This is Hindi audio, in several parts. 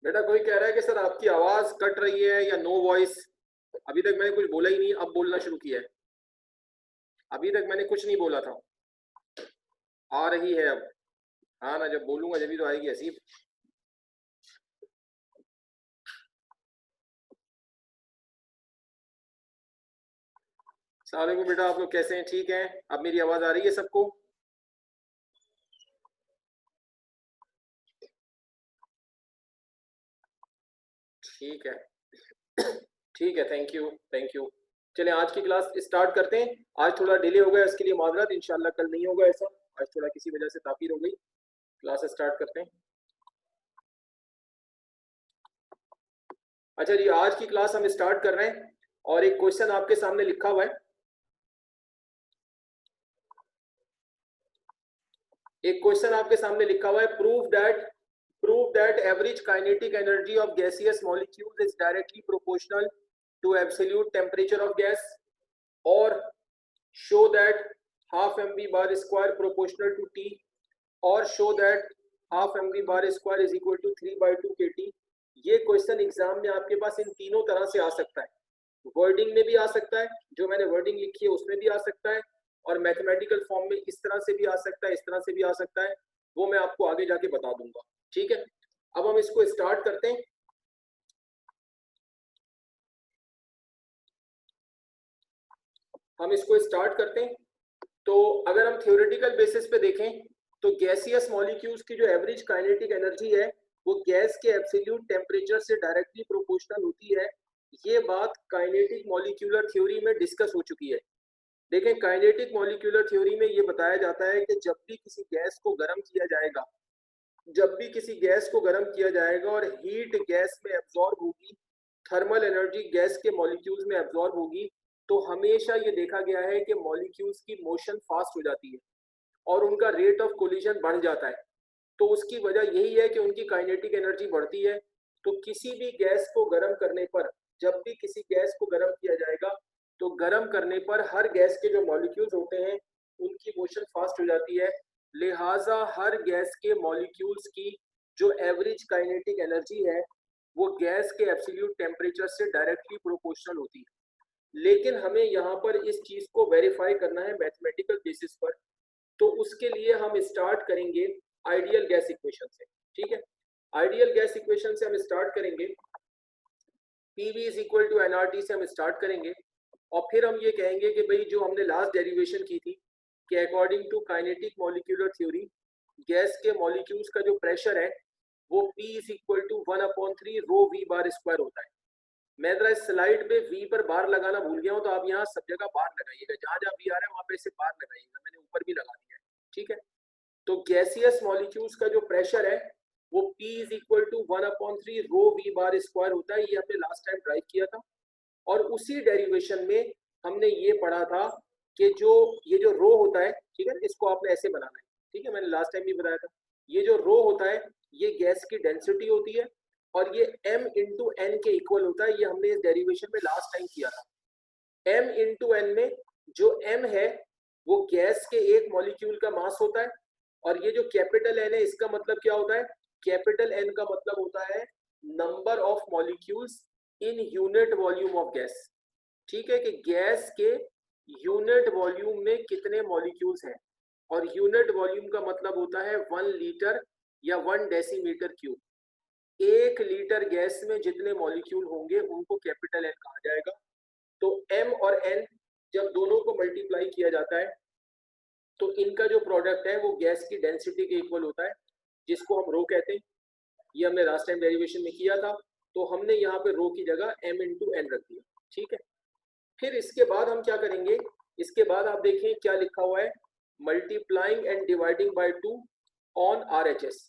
बेटा कोई कह रहा है कि सर आपकी आवाज कट रही है या नो वॉइस। अभी तक मैंने कुछ बोला ही नहीं, अब बोलना शुरू किया है। अभी तक मैंने कुछ नहीं बोला था। आ रही है अब। हाँ ना, जब बोलूंगा जब भी तो आएगी हसीब। अस्सलाम वालेकुम बेटा, आप लोग कैसे हैं? ठीक हैं? अब मेरी आवाज आ रही है सबको? ठीक है। ठीक है, थैंक यू थैंक यू। चलें आज की क्लास स्टार्ट करते हैं। आज थोड़ा डिले हो गया, इसके लिए माजरत। इंशाल्लाह कल नहीं होगा ऐसा। आज थोड़ा किसी वजह से ताखीर हो गई। क्लास स्टार्ट करते हैं। अच्छा जी, आज की क्लास हम स्टार्ट कर रहे हैं और एक क्वेश्चन आपके सामने लिखा हुआ है। एक क्वेश्चन आपके सामने लिखा हुआ है, prove that average kinetic energy of gaseous molecules is directly proportional to absolute temperature of gas, और show that half mv bar square proportional to T, और show that half mv bar square is equal to 3/2 kT। ये क्वेश्चन एग्जाम में आपके पास इन तीनों तरह से आ सकता है। वर्डिंग में भी आ सकता है, जो मैंने वर्डिंग लिखी है उसमें भी आ सकता है, और मैथमेटिकल फॉर्म में इस तरह से भी आ सकता है, इस तरह से भी आ सकता है। वो मैं आपको आगे जाके बता दूंगा। ठीक है, अब हम इसको स्टार्ट करते हैं। तो अगर हम थ्योरेटिकल बेसिस पे देखें तो गैसियस मॉलिक्यूल्स की जो एवरेज काइनेटिक एनर्जी है वो गैस के एब्सोल्यूट टेम्परेचर से डायरेक्टली प्रोपोर्शनल होती है। ये बात काइनेटिक मॉलिक्यूलर थ्योरी में डिस्कस हो चुकी है। देखें, काइनेटिक मॉलिक्यूलर थ्योरी में ये बताया जाता है कि जब भी किसी गैस को गर्म किया जाएगा, और हीट गैस में एब्जॉर्ब होगी, थर्मल एनर्जी गैस के मॉलिक्यूल्स में एब्जॉर्ब होगी, तो हमेशा ये देखा गया है कि मॉलिक्यूल्स की मोशन फास्ट हो जाती है और उनका रेट ऑफ कोलिजन बढ़ जाता है। तो उसकी वजह यही है कि उनकी काइनेटिक एनर्जी बढ़ती है। तो किसी भी गैस को गर्म करने पर, जब भी किसी गैस को गर्म किया जाएगा, तो गर्म करने पर हर गैस के जो मॉलिक्यूल्स होते हैं उनकी मोशन फास्ट हो जाती है। लिहाजा हर गैस के मॉलिक्यूल्स की जो एवरेज काइनेटिक एनर्जी है वो गैस के एब्सोल्यूट टेम्परेचर से डायरेक्टली प्रोपोर्शनल होती है। लेकिन हमें यहाँ पर इस चीज को वेरीफाई करना है मैथमेटिकल बेसिस पर। तो उसके लिए हम स्टार्ट करेंगे आइडियल गैस इक्वेशन से। ठीक है, आइडियल गैस इक्वेशन से हम स्टार्ट करेंगे। PV is equal to NRT से हम स्टार्ट करेंगे, और फिर हम ये कहेंगे कि भाई जो हमने लास्ट डेरिवेशन की थी कि according to kinetic molecular theory gas के मॉलिक्यूल्स का जो प्रेशर है वो P is equal to 1/3 rho we bar square होता है। मैं जरा इस स्लाइड पे V पर बार लगाना भूल गया हूँ, तो आप यहाँ सब जगह बार लगाइएगा, जहां जहां V आ रहा है वहां पे इसे बार लगाइएगा। मैंने ऊपर भी लगा दिया है। ठीक है, तो गैसियस मॉलिक्यूल्स का जो प्रेशर है वो P is equal to 1/3 rho we bar square होता है। ये हमने लास्ट टाइम ड्राइव किया था, और उसी डेरिवेशन में हमने ये पढ़ा था कि जो ये जो रो होता है, ठीक है, इसको आपने ऐसे बनाना है। ठीक है, मैंने लास्ट टाइम भी बताया था। ये जो रो होता है ये गैस की डेंसिटी होती है, और ये m इंटू एन के इक्वल होता है। ये हमने इस डेरिवेशन में लास्ट टाइम किया था। m इंटू एन में जो m है वो गैस के एक मॉलिक्यूल का मास होता है, और ये जो कैपिटल N है इसका मतलब क्या होता है? कैपिटल N का मतलब होता है number of molecules in unit volume of gas. ठीक है, कि गैस के यूनिट वॉल्यूम में कितने मॉलिक्यूल्स हैं, और यूनिट वॉल्यूम का मतलब होता है 1 लीटर या 1 डेसीमीटर क्यूब। 1 लीटर गैस में जितने मॉलिक्यूल होंगे उनको कैपिटल N कहा जाएगा। तो M और N जब दोनों को मल्टीप्लाई किया जाता है तो इनका जो प्रोडक्ट है वो गैस की डेंसिटी के इक्वल होता है, जिसको हम रो कहते हैं। ये हमने लास्ट टाइम डेरिवेशन में किया था, तो हमने यहाँ पे रो की जगह m इंटू एन रख दिया। ठीक है, फिर इसके बाद हम क्या करेंगे? इसके बाद आप देखें क्या लिखा हुआ है, multiplying and dividing by 2 on RHS।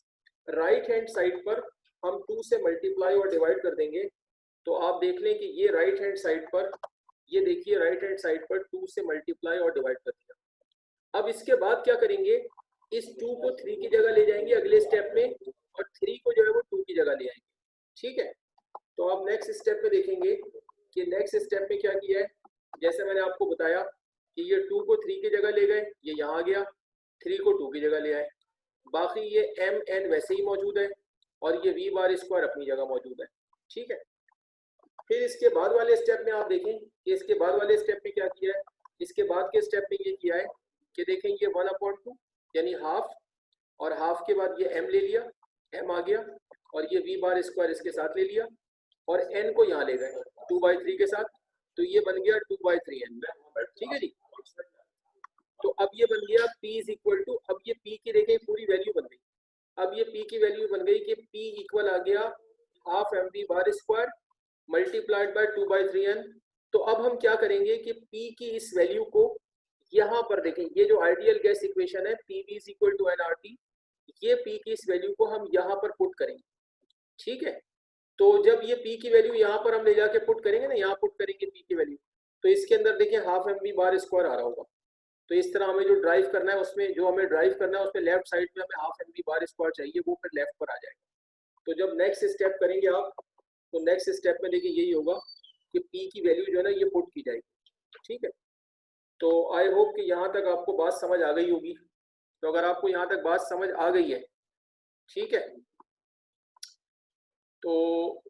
Right hand side पर हम 2 से मल्टीप्लाई और डिवाइड कर देंगे, तो आप देख लें कि ये राइट हैंड साइड पर, ये देखिए राइट हैंड साइड पर 2 से मल्टीप्लाई और डिवाइड कर दिया। अब इसके बाद क्या करेंगे, इस 2 को 3 की जगह ले जाएंगे अगले स्टेप में, और 3 को जो है वो 2 की जगह ले आएंगे। ठीक है, तो अब नेक्स्ट स्टेप में देखेंगे कि नेक्स्ट स्टेप में क्या किया है। जैसे मैंने आपको बताया कि ये 2 को 3 की जगह ले गए, ये यहाँ आ गया, 3 को 2 की जगह ले आए, बाकी ये m n वैसे ही मौजूद है। और ये v बार स्क्वायर अपनी जगह मौजूद है। ठीक है, फिर इसके बाद वाले स्टेप में आप देखें कि इसके बाद वाले स्टेप में क्या किया है। इसके बाद के स्टेप में ये किया है कि देखें ये 1/2 यानी हाफ, और हाफ के बाद ये m ले लिया, m आ गया, और ये v बार स्क्वायर इसके साथ ले लिया, और n को यहाँ ले गए 2/3 के साथ, तो ये बन गया 2/3n। ठीक है जी, तो अब ये बन गया p इज इक्वल टू, अब ये p की देखें पूरी वैल्यू बन गई। अब ये p की वैल्यू बन गई कि p इक्वल आ गया half mv bar square multiplied by 2/3n। तो अब हम क्या करेंगे कि p की इस वैल्यू को यहाँ पर देखें, ये जो आइडियल गैस इक्वेशन है pv is equal to nRT, ये p की इस वैल्यू को हम यहाँ पर पुट करेंगे। ठीक है, तो जब ये p की वैल्यू यहाँ पर हम ले जाके पुट करेंगे ना, यहाँ पुट करेंगे p की वैल्यू, तो इसके अंदर देखिए हाफ mv बार स्क्वायर आ रहा होगा। तो इस तरह हमें जो ड्राइव करना है उसमें, जो हमें ड्राइव करना है उसमें लेफ्ट साइड में हमें हाफ mv बार स्क्वायर चाहिए, वो फिर लेफ्ट पर आ जाएगा। तो जब नेक्स्ट स्टेप करेंगे आप, तो नेक्स्ट स्टेप में देखिए यही होगा कि p की वैल्यू जो है ना ये पुट की जाएगी। ठीक है, तो आई होप कि यहाँ तक आपको बात समझ आ गई होगी। तो अगर आपको यहाँ तक बात समझ आ गई है, ठीक है, तो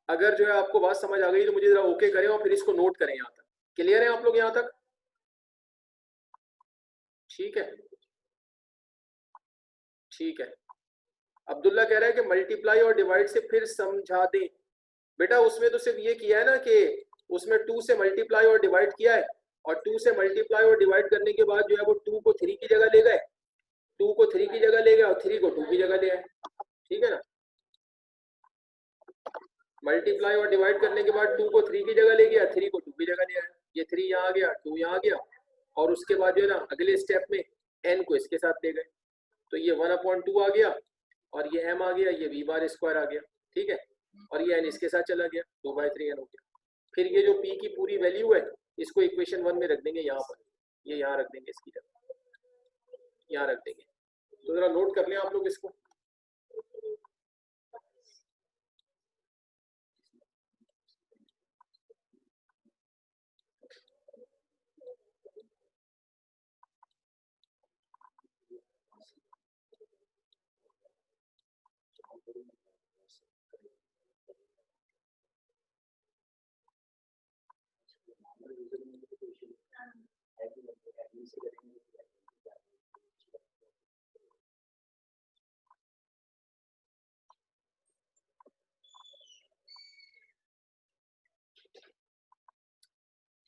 अगर जो है आपको बात समझ आ गई तो मुझे जरा ओके करें और फिर इसको नोट करें। यहाँ तक क्लियर है आप लोग यहाँ तक? ठीक है, ठीक है। अब्दुल्ला कह रहा है कि मल्टीप्लाई और डिवाइड से फिर समझा दें। बेटा उसमें तो सिर्फ ये किया है ना कि उसमें 2 से मल्टीप्लाई और डिवाइड किया है, और 2 से मल्टीप्लाई और डिवाइड करने के बाद जो है वो 2 को 3 की जगह ले गए, 2 को 3 की जगह ले गए और 3 को 2 की जगह ले आए। ठीक है ना, मल्टीप्लाई और डिवाइड करने के बाद 2 को 3 की जगह ले गया, 3 को 2 की जगह ले आया, ये 3 यहाँ आ गया, 2 यहाँ आ गया, और उसके बाद जो है ना अगले स्टेप में n को इसके साथ ले गए, तो ये 1/2 आ गया, और ये m आ गया, ये v बार स्क्वायर आ गया। ठीक है, और ये n इसके साथ चला गया, 2/3n हो गया। फिर ये जो p की पूरी वैल्यू है इसको इक्वेशन 1 में रख देंगे, यहाँ पर ये यहाँ रख देंगे, इसकी जगह यहाँ रख देंगे। तो जरा नोट कर लें आप लोग इसको।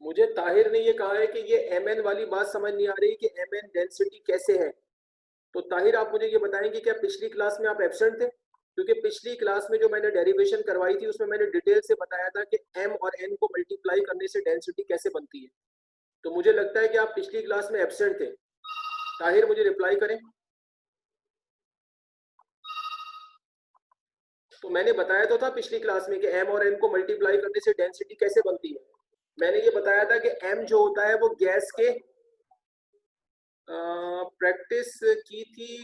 मुझे ताहिर ने ये कहा है कि ये mn वाली बात समझ नहीं आ रही कि mn डेंसिटी कैसे है। तो ताहिर आप मुझे ये बताएंगे क्या पिछली क्लास में आप एब्सेंट थे? क्योंकि पिछली क्लास में जो मैंने डेरिवेशन करवाई थी उसमें मैंने डिटेल से बताया था कि m और n को मल्टीप्लाई करने से डेंसिटी कैसे बनती है। तो मुझे लगता है कि आप पिछली क्लास में एब्सेंट थे। ताहिर मुझे रिप्लाई करें। तो मैंने बताया तो था पिछली क्लास में कि m और n को मल्टीप्लाई करने से डेंसिटी कैसे बनती है। मैंने ये बताया था कि m जो होता है वो गैस के, प्रैक्टिस की थी,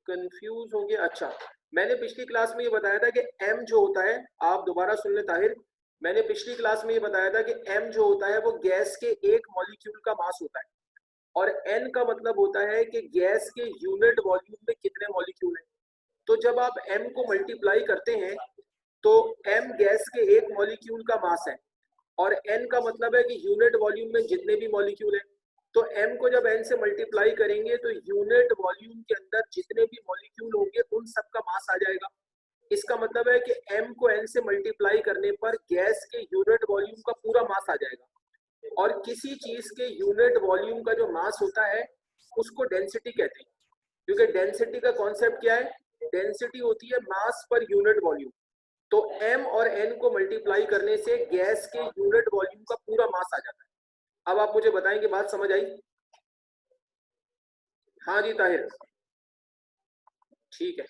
कंफ्यूज हो गया। अच्छा, मैंने पिछली क्लास में ये बताया था कि m जो होता है, आप दोबारा सुन ले ताहिर, मैंने पिछली क्लास में ये बताया था कि m जो होता है वो गैस के एक मॉलिक्यूल का मास होता है, और n का मतलब होता है कि गैस के यूनिट वॉल्यूम में कितने मॉलिक्यूल हैं। तो जब आप m को मल्टीप्लाई करते हैं तो m गैस के एक मॉलिक्यूल का मास है, और n का मतलब है कि यूनिट वॉल्यूम में जितने भी मॉलिक्यूल हैं। तो m को जब n से मल्टीप्लाई करेंगे तो यूनिट वॉल्यूम के अंदर जितने भी मॉलिक्यूल होंगे उन सब का मास आ जाएगा। इसका मतलब है कि m को n से मल्टीप्लाई करने पर गैस के यूनिट वॉल्यूम का पूरा मास आ जाएगा, और किसी चीज के यूनिट वॉल्यूम का जो मास होता है उसको डेंसिटी कहते हैं। क्योंकि डेंसिटी का कॉन्सेप्ट क्या है? डेंसिटी होती है मास पर यूनिट वॉल्यूम। तो m और n को मल्टीप्लाई करने से गैस के यूनिट वॉल्यूम का पूरा मास आ जाता है। अब आप मुझे बताएंगे, बात समझ आई? हाँ जी ताहिर, ठीक है।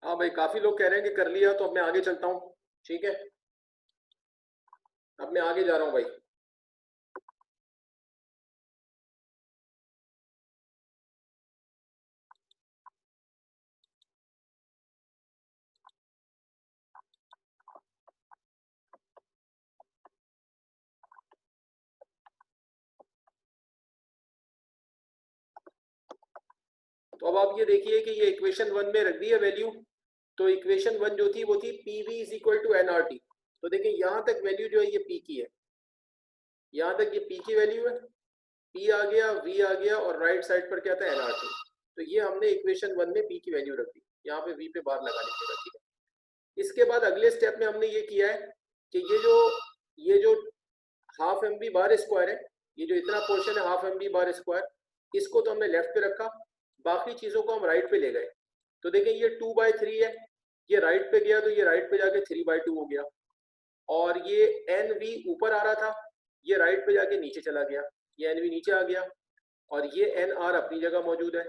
हाँ भाई, काफी लोग कह रहे हैं कि कर लिया, तो अब मैं आगे चलता हूँ। ठीक है, अब मैं आगे जा रहा हूँ भाई। तो अब आप ये देखिए कि ये इक्वेशन 1 में रख दी है वैल्यू। तो इक्वेशन 1 जो थी वो थी PV is equal to NRT. तो देखिए यहाँ तक वैल्यू जो है ये पी की है, यहाँ तक ये पी की वैल्यू है, पी आ गया, वी आ गया, और राइट साइड पर क्या था, एनआरटी। तो ये हमने इक्वेशन 1 में पी की वैल्यू रख दी, यहाँ पे वी पे बार लगा लीजिएगा। ठीक है, इसके बाद अगले स्टेप में हमने ये किया है कि ये जो half M B bar square है, ये जो इतना पोर्शन है half M B bar square, इसको तो हमने लेफ्ट पे रखा, बाकी चीजों को हम राइट पे ले गए। तो देखें ये 2/3 है, ये राइट पे गया तो ये राइट पे जाके 3/2 हो गया। और ये एन वी ऊपर आ रहा था, ये राइट पे जाके नीचे चला गया, ये एन वी नीचे आ गया। और ये एन आर अपनी जगह मौजूद है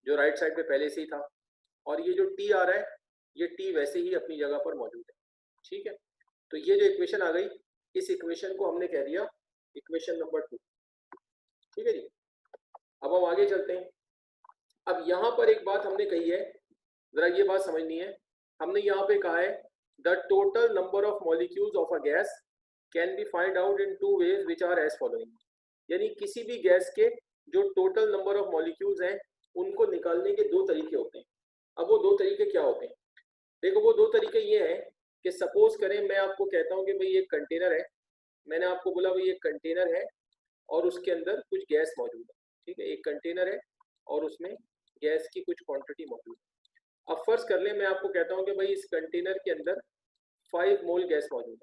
जो राइट साइड पे पहले से ही था। और ये जो टी आ रहा है, ये टी वैसे ही अपनी जगह पर मौजूद है। ठीक है, तो ये जो इक्वेशन आ गई, इस इक्वेशन को हमने कह दिया इक्वेशन नंबर 2। ठीक है जी, अब हम आगे चलते हैं। अब यहाँ पर एक बात हमने कही है, जरा ये बात समझनी है। हमने यहाँ पे कहा है the total number of molecules of a gas can be find out in 2 ways which are as following. यानी किसी भी गैस के जो टोटल नंबर ऑफ मॉलिक्यूल्स हैं उनको निकालने के 2 तरीके होते हैं। अब वो 2 तरीके क्या होते हैं? देखो, वो 2 तरीके ये हैं कि सपोज करें मैं आपको कहता हूँ कि भाई एक कंटेनर है, मैंने आपको बोला भाई एक कंटेनर है और उसके अंदर कुछ गैस मौजूद है। ठीक है, एक कंटेनर है और उसमें गैस की कुछ क्वांटिटी मौजूद है। अब फर्ज कर लें मैं आपको कहता हूँ कि भाई इस कंटेनर के अंदर 5 मोल गैस मौजूद है।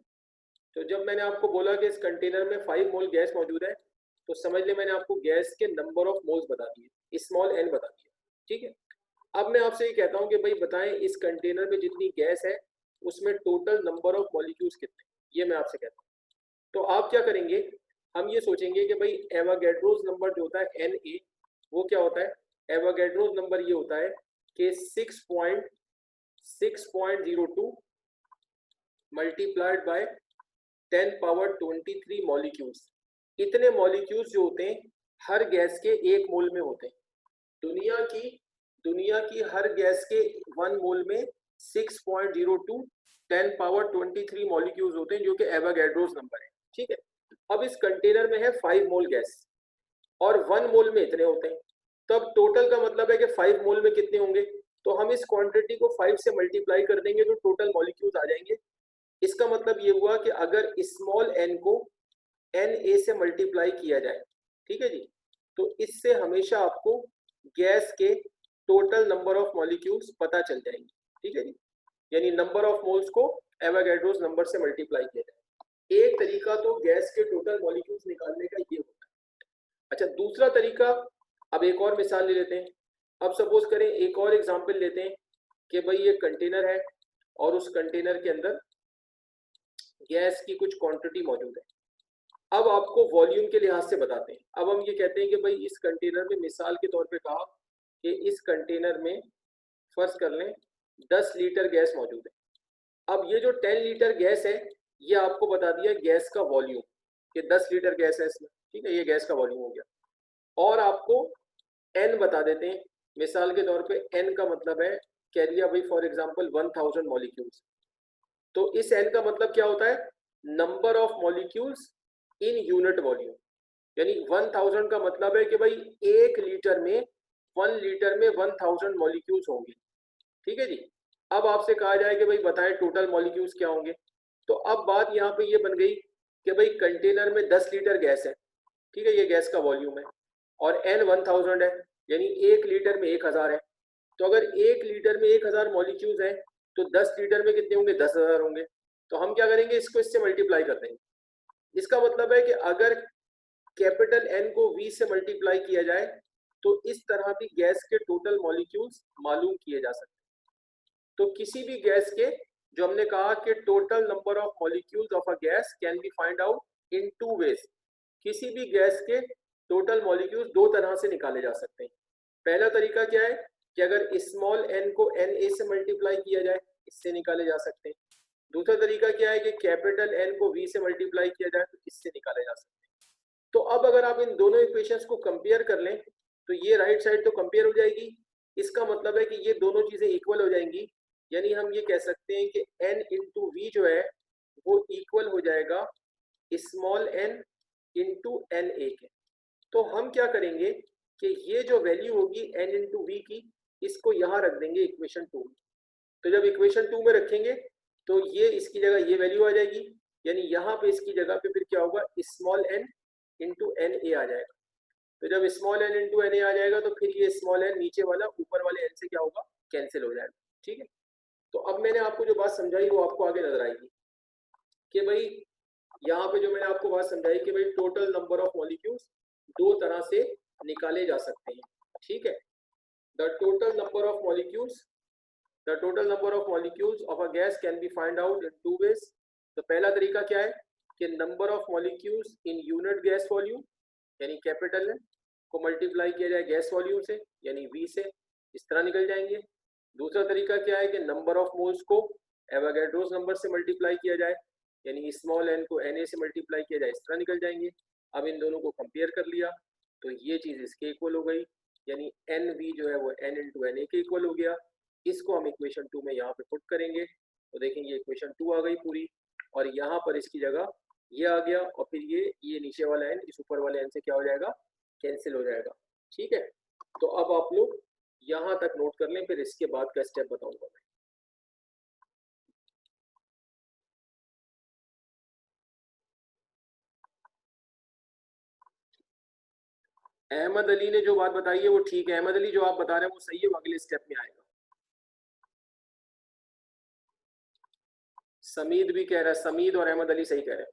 तो जब मैंने आपको बोला कि इस कंटेनर में 5 मोल गैस मौजूद है, तो समझ लें मैंने आपको गैस के नंबर ऑफ मोल्स बता दिए, स्मॉल एन बता दिया। ठीक है, अब मैं आपसे ये कहता हूँ कि भाई बताएं इस कंटेनर में जितनी गैस है उसमें टोटल नंबर ऑफ मॉलिक्यूल्स कितने, ये मैं आपसे कहता हूँ। तो आप क्या करेंगे, हम ये सोचेंगे कि भाई एवोगैड्रोस नंबर जो होता है एन ए, वो क्या होता है, एवोगैड्रोस नंबर ये होता है कि 6.6.02 मल्टीप्लाइड बाय 10 पावर 23 मॉलिक्यूल्स। इतने मॉलिक्यूल्स जो होते हैं हर गैस के 1 मोल में होते हैं। दुनिया की हर गैस के 1 मोल में 6.02 10 पावर 23 मॉलिक्यूल्स होते हैं, जो कि एवोगैड्रोस नंबर है। ठीक है, अब इस कंटेनर में है 5 मोल गैस और 1 मोल में इतने होते हैं, तब टोटल का मतलब है कि 5 मोल में कितने होंगे। तो हम इस क्वांटिटी को 5 से मल्टीप्लाई कर देंगे तो टोटल मॉलिक्यूल्स आ जाएंगे। इसका मतलब ये हुआ कि अगर स्मॉल एन को एन ए से मल्टीप्लाई किया जाए, ठीक है जी, तो इससे हमेशा आपको गैस के टोटल नंबर ऑफ मॉलिक्यूल्स पता चल जाएंगे। ठीक है जी, यानी नंबर ऑफ मोल्स को एवोगैड्रोस नंबर से मल्टीप्लाई किया जाए। एक तरीका तो गैस के टोटल मॉलिक्यूल्स निकालने का ये होता है। अच्छा, दूसरा तरीका, अब एक और मिसाल ले लेते हैं। अब सपोज करें एक और एग्जांपल लेते हैं कि भाई ये कंटेनर है और उस कंटेनर के अंदर गैस की कुछ क्वांटिटी मौजूद है। अब आपको वॉल्यूम के लिहाज से बताते हैं। अब हम ये कहते हैं कि भाई इस कंटेनर में, मिसाल के तौर पे कहा कि इस कंटेनर में फर्ज कर लें 10 लीटर गैस मौजूद है। अब ये जो 10 लीटर गैस है, ये आपको बता दिया गैस का वॉल्यूम कि 10 लीटर गैस है इसमें। ठीक है, ये गैस का वॉल्यूम हो गया। और आपको एन बता देते हैं, मिसाल के तौर पे एन का मतलब है, कह दिया भाई फॉर एग्जांपल 1000 मॉलिक्यूल्स। तो इस एन का मतलब क्या होता है, number of molecules in unit volume. यानी 1000 का मतलब है कि भाई 1 लीटर में 1 लीटर में 1000 मॉलिक्यूल्स होंगे। ठीक है जी, अब आपसे कहा जाए कि भाई बताएं टोटल मॉलिक्यूल्स क्या होंगे। तो अब बात यहाँ पे ये बन गई कि भाई कंटेनर में 10 लीटर गैस है, ठीक है, ये गैस का वॉल्यूम है, और एन 1000 है, यानी 1 लीटर में 1000 है। तो अगर 1 लीटर में 1000 मॉलिक्यूल्स हैं तो 10 लीटर में कितने होंगे, 10,000 होंगे। तो हम क्या करेंगे, इसको इससे मल्टीप्लाई कर देंगे। इसका मतलब है कि अगर कैपिटल एन को वी से मल्टीप्लाई किया जाए तो इस तरह भी गैस के टोटल मॉलिक्यूल्स मालूम किए जा सकते हैं। तो किसी भी गैस के, जो हमने कहा कि total number of molecules of a gas can be find out in 2 ways. किसी भी गैस के टोटल मॉलिक्यूल्स 2 तरह से निकाले जा सकते हैं। पहला तरीका क्या है कि अगर स्मॉल n को Na से मल्टीप्लाई किया जाए, इससे निकाले जा सकते हैं। दूसरा तरीका क्या है कि कैपिटल N को V से मल्टीप्लाई किया जाए, तो इससे निकाले जा सकते हैं। तो अब अगर आप इन दोनों इक्वेशंस को कंपेयर कर लें, तो ये राइट साइड तो कंपेयर हो जाएगी, इसका मतलब है कि ये दोनों चीजें इक्वल हो जाएंगी, यानी हम ये कह सकते हैं कि n इंटू वी जो है वो इक्वल हो जाएगा small n into N a k. तो हम क्या करेंगे कि ये जो वैल्यू होगी n इंटू वी की, इसको यहाँ रख देंगे इक्वेशन 2 में। तो जब इक्वेशन 2 में रखेंगे तो ये इसकी जगह ये वैल्यू आ जाएगी, यानी यहाँ पे इसकी जगह पे फिर क्या होगा, small n into N A आ जाएगा। तो जब small n into N A आ जाएगा तो फिर ये स्मॉल n नीचे वाला ऊपर वाले n से क्या होगा, कैंसिल हो जाएगा। ठीक है, तो अब मैंने आपको जो बात समझाई वो आपको आगे नजर आएगी कि भाई यहाँ पे जो मैंने आपको बात समझाई कि भाई टोटल नंबर ऑफ मॉलिक्यूल्स दो तरह से निकाले जा सकते हैं। ठीक है, the total number of molecules The total number of molecules of a gas can be find out in two ways. तो पहला तरीका क्या है कि number of molecules in unit gas volume यानी कैपिटल है को मल्टीप्लाई किया जाए गैस वॉल्यूम से यानी V से, इस तरह निकल जाएंगे। दूसरा तरीका क्या है कि नंबर ऑफ मोल्स को एवोगैड्रोस नंबर से मल्टीप्लाई किया जाए यानी स्मॉल n को Na से मल्टीप्लाई किया जाए, इस तरह निकल जाएंगे। अब इन दोनों को कंपेयर कर लिया तो ये चीज इसके इक्वल हो गई, यानी NV जो है वो n इंटू Na के इक्वल हो गया। इसको हम इक्वेशन 2 में यहाँ पे पुट करेंगे तो देखेंगे इक्वेशन 2 आ गई पूरी, और यहाँ पर इसकी जगह ये आ गया, और फिर ये नीचे वाला n इस ऊपर वाले n से क्या हो जाएगा, कैंसिल हो जाएगा। ठीक है, तो अब आप लोग यहाँ तक नोट कर लें, फिर इसके बाद का स्टेप बताऊंगा मैं। अहमद अली ने जो बात बताई है वो ठीक है, अहमद अली जो आप बता रहे हैं वो सही है, वो अगले स्टेप में आएगा। समीद भी कह रहा है, समीद और अहमद अली सही कह रहे हैं।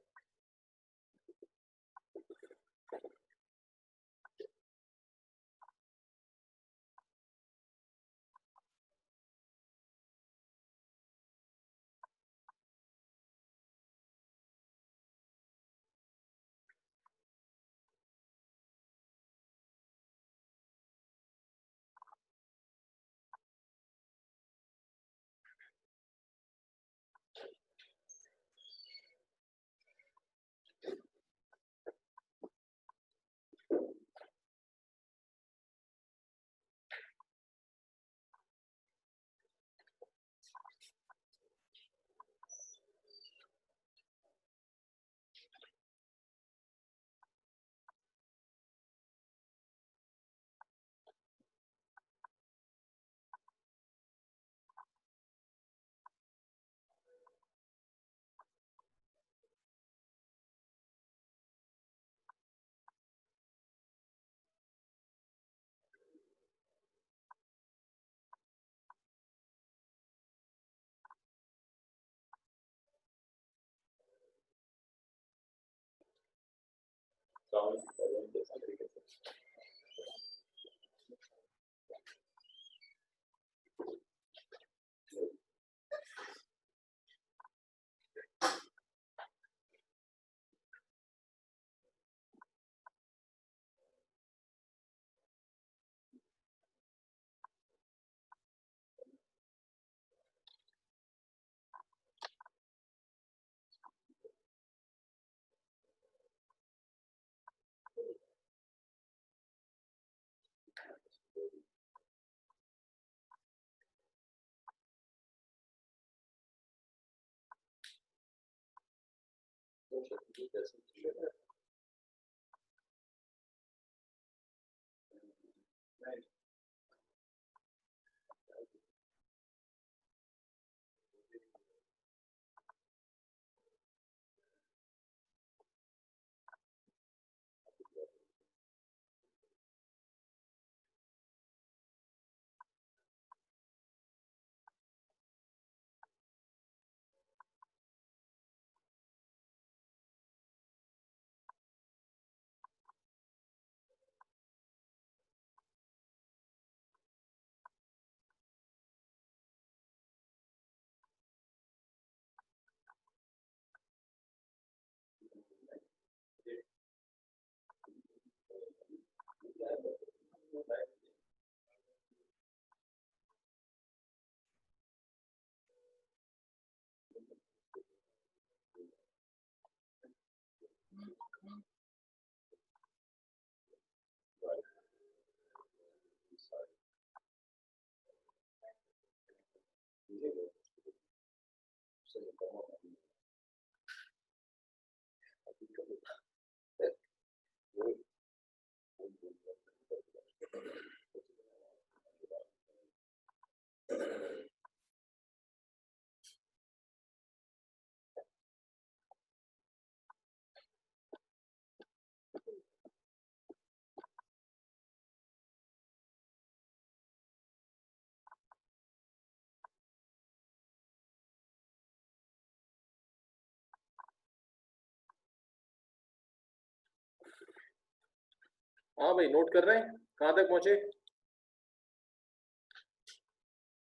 हाँ भाई, नोट कर रहे हैं, कहाँ तक पहुंचे?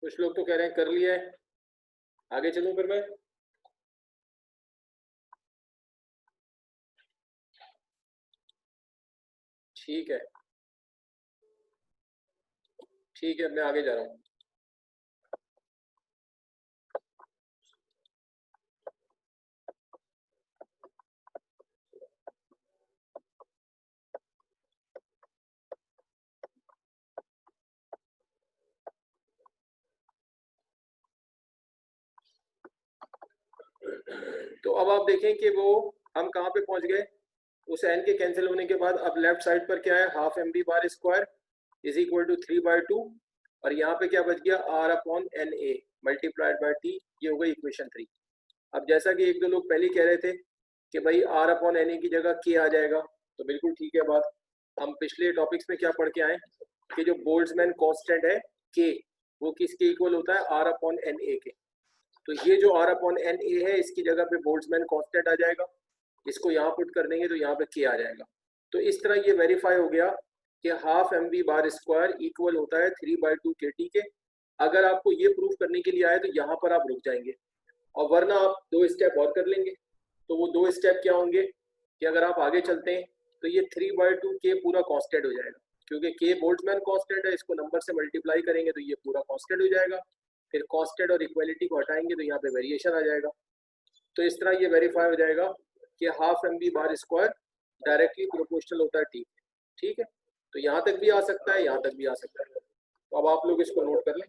कुछ लोग तो कह रहे हैं कर लिया है, आगे चलूं फिर मैं? ठीक है, ठीक है, मैं आगे जा रहा हूँ। तो अब आप देखें कि वो हम कहाँ पे पहुंच गए। उस एन के कैंसिल होने के बाद अब लेफ्ट साइड पर क्या है, half M B bar square is equal to 3/2, और यहाँ पे क्या बच गया, r upon n a multiplied by t, ये हो गई इक्वेशन 3। अब जैसा कि एक दो लोग पहले कह रहे थे कि भाई आर अपॉन एन ए की जगह के आ जाएगा, तो बिल्कुल ठीक है बात। हम पिछले टॉपिक्स में क्या पढ़ के आए कि जो बोल्ट्जमैन कांस्टेंट है के, वो किसके इक्वल होता है, are upon n a k. तो ये जो आर अपॉन एन ए है, इसकी जगह पे बोल्ट्जमैन कांस्टेंट आ जाएगा, इसको यहाँ पुट कर देंगे तो यहाँ पे के आ जाएगा। तो इस तरह ये वेरीफाई हो गया कि half M B bar square equal होता है 3/2 के टी के। अगर आपको ये प्रूफ करने के लिए आए तो यहाँ पर आप रुक जाएंगे, और वरना आप दो स्टेप और कर लेंगे। तो वो दो स्टेप क्या होंगे कि अगर आप आगे चलते हैं तो ये 3/2 के पूरा कांस्टेंट हो जाएगा, क्योंकि के बोल्ट्जमैन कांस्टेंट है, इसको नंबर से मल्टीप्लाई करेंगे तो ये पूरा कांस्टेंट हो जाएगा। फिर कांस्टेंट और इक्वलिटी को हटाएंगे तो यहाँ पे वेरिएशन आ जाएगा। तो इस तरह ये वेरीफाई हो जाएगा कि half M B bar square directly proportional होता है टी। ठीक है, तो यहाँ तक भी आ सकता है, यहाँ तक भी आ सकता है। तो अब आप लोग इसको नोट कर लें।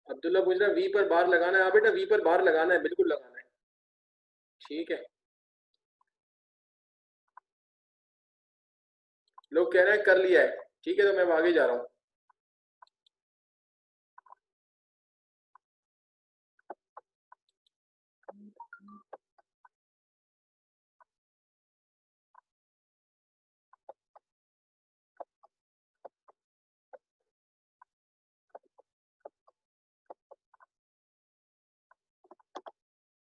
अब्दुल्ला पूछ रहा है वी पर बार लगाना है। हाँ बेटा, वी पर बार लगाना है, बिल्कुल लगाना है। ठीक है, लोग कह रहे हैं कर लिया है। ठीक है, तो मैं आगे जा रहा हूँ।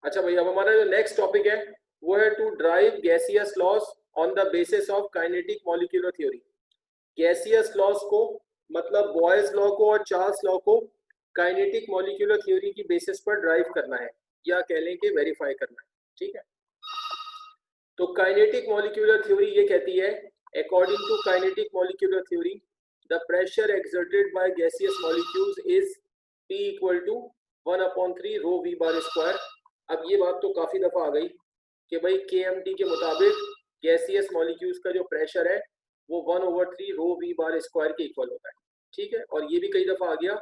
अच्छा भाई, अब हमारा जो नेक्स्ट टॉपिक है वो है to derive gaseous laws on the basis of kinetic molecular theory. Gaseous laws को मतलब बॉयज लॉ को और चार्ल्स लॉ को काइनेटिक मॉलिक्यूलर थ्योरी की बेसिस पर ड्राइव करना है, या कह लें कि वेरीफाई करना है। ठीक है, तो काइनेटिक मॉलिक्यूलर थ्योरी ये कहती है, according to kinetic molecular theory the pressure exerted by gaseous molecules is P equal to 1/3 rho we bar square. अब ये बात तो काफी दफा आ गई कि भाई KMT के मुताबिक गैसियस मॉलिक्यूल्स का जो प्रेशर है वो 1/3 रो वी बार स्क्वायर के इक्वल होता है। ठीक है, और ये भी कई दफा आ गया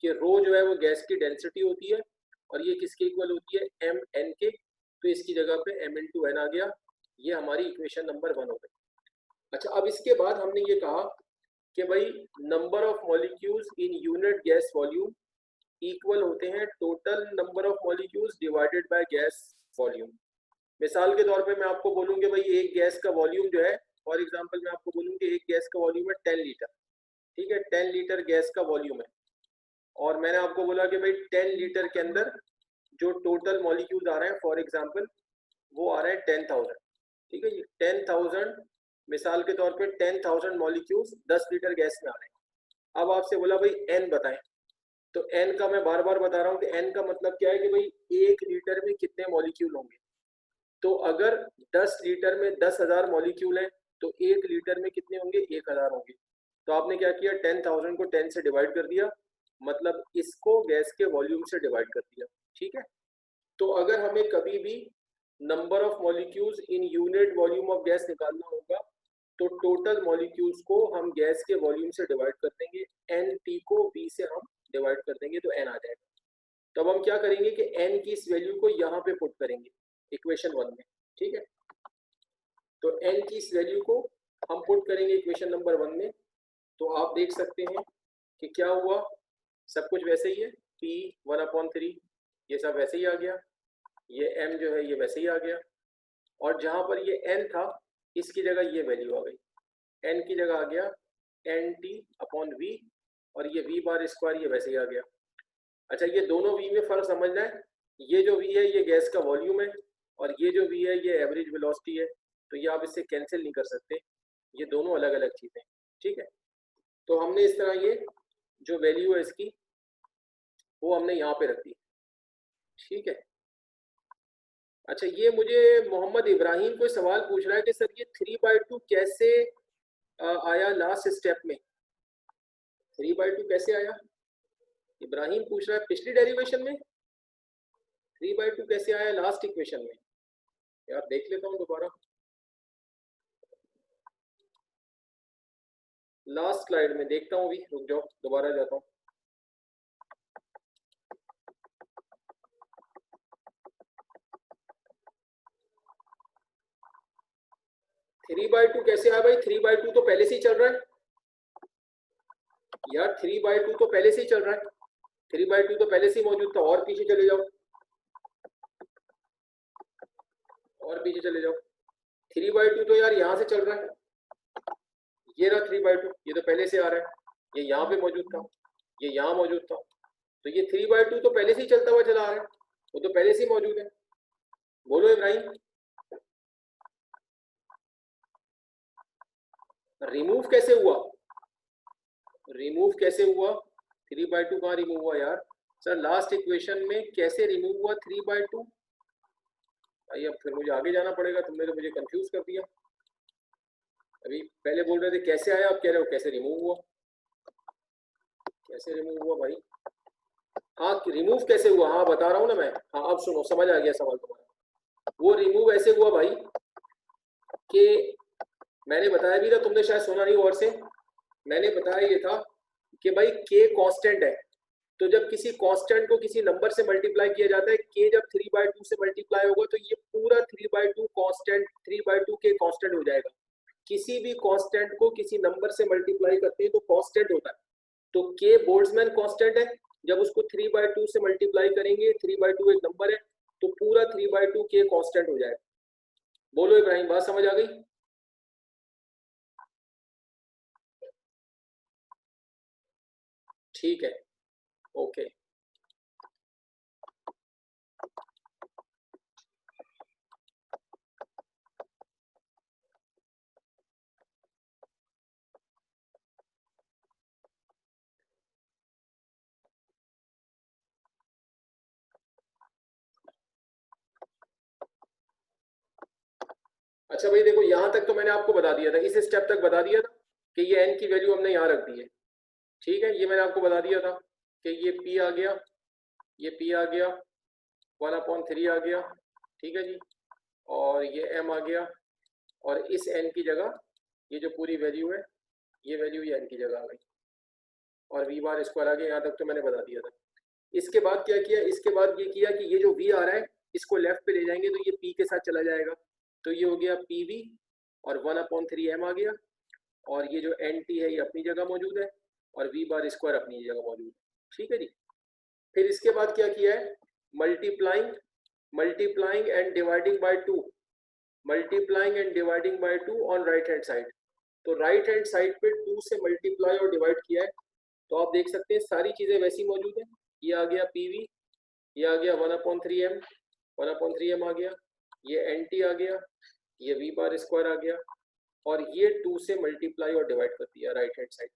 कि रो जो है वो गैस की डेंसिटी होती है और ये किसके इक्वल होती है, mn के, तो इसकी जगह पे m/n आ गया। ये हमारी इक्वेशन नंबर 1 हो गई। अच्छा, अब इसके बाद हमने ये कहा कि भाई number of molecules in unit gas volume equal होते हैं total number of molecules divided by gas volume. मिसाल के तौर पे मैं आपको बोलूँ कि भाई एक गैस का वॉल्यूम जो है, फॉर एग्जांपल मैं आपको बोलूँ कि एक गैस का वॉल्यूम है 10 लीटर। ठीक है, 10 लीटर गैस का वॉल्यूम है और मैंने आपको बोला कि भाई 10 लीटर के अंदर जो टोटल मॉलिक्यूल्स आ रहे हैं, फॉर एग्जांपल वो आ रहे हैं 10,000। ठीक है, ये 10,000 मिसाल के तौर पे 10,000 मॉलिक्यूल्स 10 लीटर गैस में आ रहे हैं। अब आपसे बोला भाई n बताएं, तो n का मैं बार बार बता रहा हूँ कि n का मतलब क्या है कि भाई 1 लीटर में कितने मॉलिक्यूल होंगे। तो अगर 10 लीटर में 10,000 मॉलिक्यूल हैं तो 1 लीटर में कितने होंगे, 1,000 होंगे। तो आपने क्या किया, 10,000 को 10 से डिवाइड कर दिया, मतलब इसको गैस के वॉल्यूम से डिवाइड कर दिया। ठीक है, तो अगर हमें कभी भी number of molecules in unit volume of gas निकालना होगा तो टोटल मॉलिक्यूल्स को हम गैस के वॉल्यूम से डिवाइड कर देंगे, NT को V से हम डिवाइड कर देंगे तो n आ जाएगा। तब हम क्या करेंगे कि n की इस वैल्यू को यहाँ पे पुट करेंगे इक्वेशन 1 में। ठीक है, तो n की इस वैल्यू को हम पुट करेंगे इक्वेशन नंबर 1 में, तो आप देख सकते हैं कि क्या हुआ, सब कुछ वैसे ही है, P 1/3 ये सब वैसे ही आ गया, ये m जो है ये वैसे ही आ गया, और जहां पर ये n था इसकी जगह ये वैल्यू आ गई, n की जगह आ गया NT/V और ये V बार स्क्वायर ये वैसे ही आ गया। अच्छा, ये दोनों V में फर्क समझना है, ये जो V है ये गैस का वॉल्यूम है और ये जो V है ये एवरेज वेलोसिटी है, तो ये आप इससे कैंसिल नहीं कर सकते, ये दोनों अलग अलग चीजें। ठीक है, तो हमने इस तरह ये जो वैल्यू है इसकी वो हमने यहाँ पे रख दी। ठीक है, अच्छा, ये मुझे मोहम्मद इब्राहिम कोई सवाल पूछ रहा है कि सर ये 3/2 कैसे आया लास्ट स्टेप में, 3/2 कैसे आया, इब्राहिम पूछ रहा है पिछली डेरिवेशन में 3/2 कैसे आया लास्ट इक्वेशन में। यार देख लेता हूँ दोबारा, लास्ट स्लाइड में देखता हूँ, अभी रुक जाओ दोबारा जाता हूँ। थ्री बाई टू कैसे आया भाई, 3/2 तो पहले से ही चल रहा है यार, 3/2 तो पहले से ही चल रहा है, 3/2 तो पहले से ही मौजूद था। और पीछे चले जाओ, और पीछे चले जाओ, 3/2 तो यार यहाँ से चल रहा है, ये रहा 3/2, ये तो पहले से आ रहा है, ये यहाँ पे मौजूद था, ये यहाँ मौजूद था, तो ये 3/2 तो पहले से ही चलता हुआ चला आ रहा है, वो तो पहले से ही मौजूद है। बोलो इब्राहिम, रिमूव कैसे हुआ, रिमूव कैसे हुआ, 3/2 कहाँ रिमूव हुआ यार, सर लास्ट इक्वेशन में कैसे रिमूव हुआ 3/2। भाई अब फिर मुझे आगे जाना पड़ेगा, तुमने तो मुझे कंफ्यूज कर दिया। अभी पहले बोल रहे थे कैसे आया, अब कह रहे हो कैसे रिमूव हुआ, कैसे रिमूव हुआ भाई। हाँ, रिमूव कैसे हुआ, हाँ बता रहा हूँ ना मैं, हाँ अब सुनो समझ आ गया सवाल तुम्हारा। वो रिमूव ऐसे हुआ भाई कि मैंने बताया भी था, तुमने शायद सुना नहीं और से, मैंने बताया ये था कि भाई के कांस्टेंट है, तो जब किसी कांस्टेंट को किसी नंबर से मल्टीप्लाई किया जाता है, के जब 3/2 से मल्टीप्लाई होगा तो ये पूरा 3/2 कांस्टेंट 3/2 के कांस्टेंट हो जाएगा। किसी भी कांस्टेंट को किसी नंबर से मल्टीप्लाई करते हैं तो कांस्टेंट होता है, तो के बोल्ट्जमैन कांस्टेंट है, जब उसको 3/2 से मल्टीप्लाई करेंगे, 3/2 एक नंबर है, तो पूरा 3/2 के कांस्टेंट हो जाएगा। बोलो इब्राहिम, बात समझ आ गई। ठीक है, ओके। अच्छा भाई देखो, यहाँ तक तो मैंने आपको बता दिया था, इस स्टेप तक बता दिया था कि ये n की वैल्यू हमने यहाँ रख दी है। ठीक है, ये मैंने आपको बता दिया था कि ये p आ गया, ये p आ गया, 1/3 आ गया। ठीक है जी, और ये m आ गया, और इस n की जगह ये जो पूरी वैल्यू है, ये वैल्यू ये n की जगह आ गई, और v बार स्क्वायर आ गया। यहाँ तक तो मैंने बता दिया था। इसके बाद क्या किया, इसके बाद ये किया कि ये जो v आ रहा है इसको लेफ्ट पे ले जाएंगे तो ये p के साथ चला जाएगा, तो ये हो गया pv, और 1/3m आ गया, और ये जो nt है ये अपनी जगह मौजूद है, और v बार स्क्वायर अपनी जगह मौजूद है। ठीक है जी। फिर इसके बाद क्या किया है, multiplying multiplying and dividing by 2, multiplying and dividing by 2 on right hand side. तो राइट हैंड साइड पे 2 से मल्टीप्लाई और डिवाइड किया है, तो आप देख सकते हैं सारी चीजें वैसी मौजूद है। ये आ गया pv, ये आ गया 1/3m, 1/3m आ गया, ये nt आ गया, ये v बार स्क्वायर आ गया, और ये 2 से मल्टीप्लाई और डिवाइड कर दिया राइट हैंड साइड।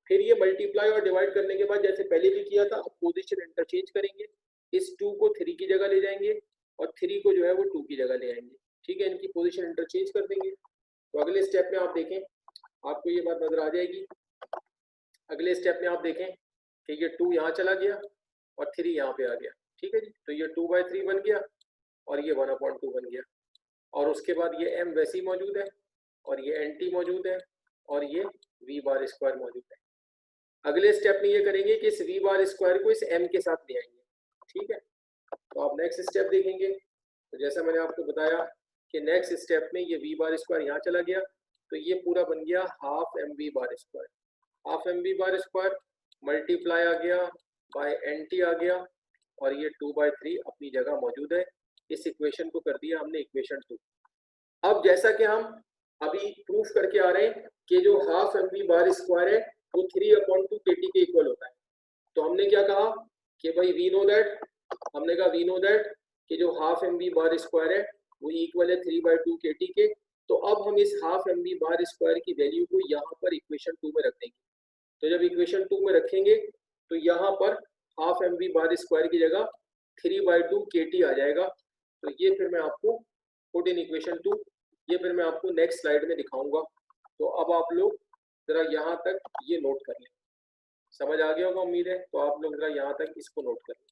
फिर ये मल्टीप्लाई और डिवाइड करने के बाद जैसे पहले भी किया था, अब पोजीशन इंटरचेंज करेंगे, इस 2 को 3 की जगह ले जाएंगे, और 3 को जो है वो 2 की जगह ले आएंगे। ठीक है, इनकी पोजीशन इंटरचेंज कर देंगे। तो अगले स्टेप में आप देखें, आपको ये बात नजर आ जाएगी। अगले स्टेप में आप देखें कि ये 2 यहाँ चला गया और 3 यहाँ पे आ गया। ठीक है जी, तो ये 2/3 बन गया, और ये 1/2 बन गया, और उसके बाद ये m वैसे ही मौजूद है, और ये nt मौजूद है, और ये v बार स्क्वायर मौजूद है। अगले स्टेप में ये करेंगे कि इस v बार स्क्वायर को इस m के साथ ले आएंगे। ठीक है, तो आप नेक्स्ट स्टेप देखेंगे, तो जैसा मैंने आपको बताया कि नेक्स्ट स्टेप में ये v बार स्क्वायर यहाँ चला गया, तो ये पूरा बन गया half mv bar square, half mv bar square multiply आ गया बाय nt आ गया, और ये 2/3 अपनी जगह मौजूद है। इस इक्वेशन को कर दिया हमने इक्वेशन 2। अब जैसा कि हम अभी प्रूफ करके आ रहे हैं कि जो हाफ mv बार स्क्वायर है वो 3/2 kT के इक्वल होता है, तो हमने क्या कहा कि भाई वी नो दैट, हमने कहा वी नो दैट कि जो हाफ mv बार स्क्वायर है वो इक्वल है 3/2 kT के। तो अब हम इस हाफ mv बार स्क्वायर की वैल्यू को यहाँ पर इक्वेशन 2 में रख देंगे। तो जब इक्वेशन 2 में रखेंगे तो यहाँ पर हाफ mv बार स्क्वायर की जगह 3/2 kT आ जाएगा। तो ये फिर मैं आपको पुट इन इक्वेशन 2, ये फिर मैं आपको नेक्स्ट स्लाइड में दिखाऊंगा। तो अब आप लोग जरा यहाँ तक ये नोट कर लें, समझ आ गया होगा उम्मीद है। तो आप लोग जरा यहाँ तक इसको नोट कर लें।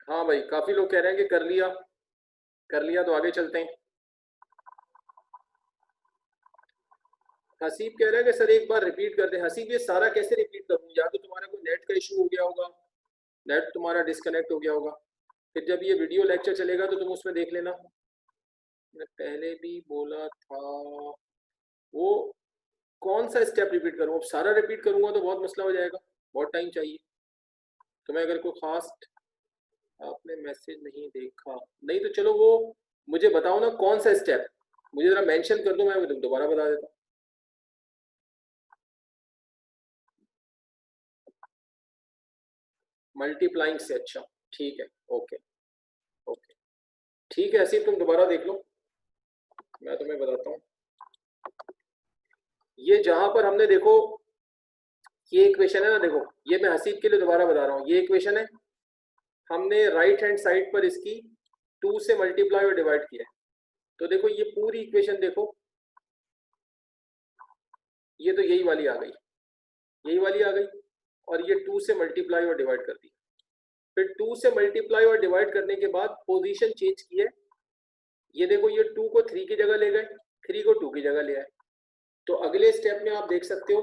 हाँ भाई, काफी लोग कह रहे हैं कि कर लिया, कर लिया, तो आगे चलते हैं। हसीब कह रहा है कि सर एक बार रिपीट कर दे। हसीब ये सारा कैसे रिपीट करूँ? या तो तुम्हारा कोई नेट का इशू हो गया होगा, नेट तुम्हारा डिस्कनेक्ट हो गया होगा। फिर जब ये वीडियो लेक्चर चलेगा तो तुम उसमें देख लेना। मैं पहले भी बोला था। वो कौन सा स्टेप रिपीट करूँ? अब सारा रिपीट करूंगा तो बहुत मसला हो जाएगा, बहुत टाइम चाहिए। तुम्हें अगर कोई खास, आपने मैसेज नहीं देखा, नहीं तो चलो वो मुझे बताओ ना कौन सा स्टेप, मुझे जरा मेंशन कर दो, मैं दोबारा बता देता हूँ। मल्टीप्लाइंग से, अच्छा ठीक है, ओके ओके, ठीक है। ऐसे तुम दोबारा देख लो, मैं तुम्हें बताता हूँ। ये जहां पर हमने देखो, ये इक्वेशन है ना, देखो ये मैं हसीब के लिए दोबारा बता रहा हूँ। ये इक्वेशन है, हमने राइट हैंड साइड पर इसकी 2 से मल्टीप्लाई और डिवाइड किया है। तो देखो ये पूरी इक्वेशन देखो, ये तो यही वाली आ गई, यही वाली आ गई, और ये 2 से मल्टीप्लाई और डिवाइड कर दी। फिर 2 से मल्टीप्लाई और डिवाइड करने के बाद पोजीशन चेंज की है। ये देखो ये 2 को 3 की जगह ले गए, 3 को 2 की जगह ले आए। तो अगले स्टेप में आप देख सकते हो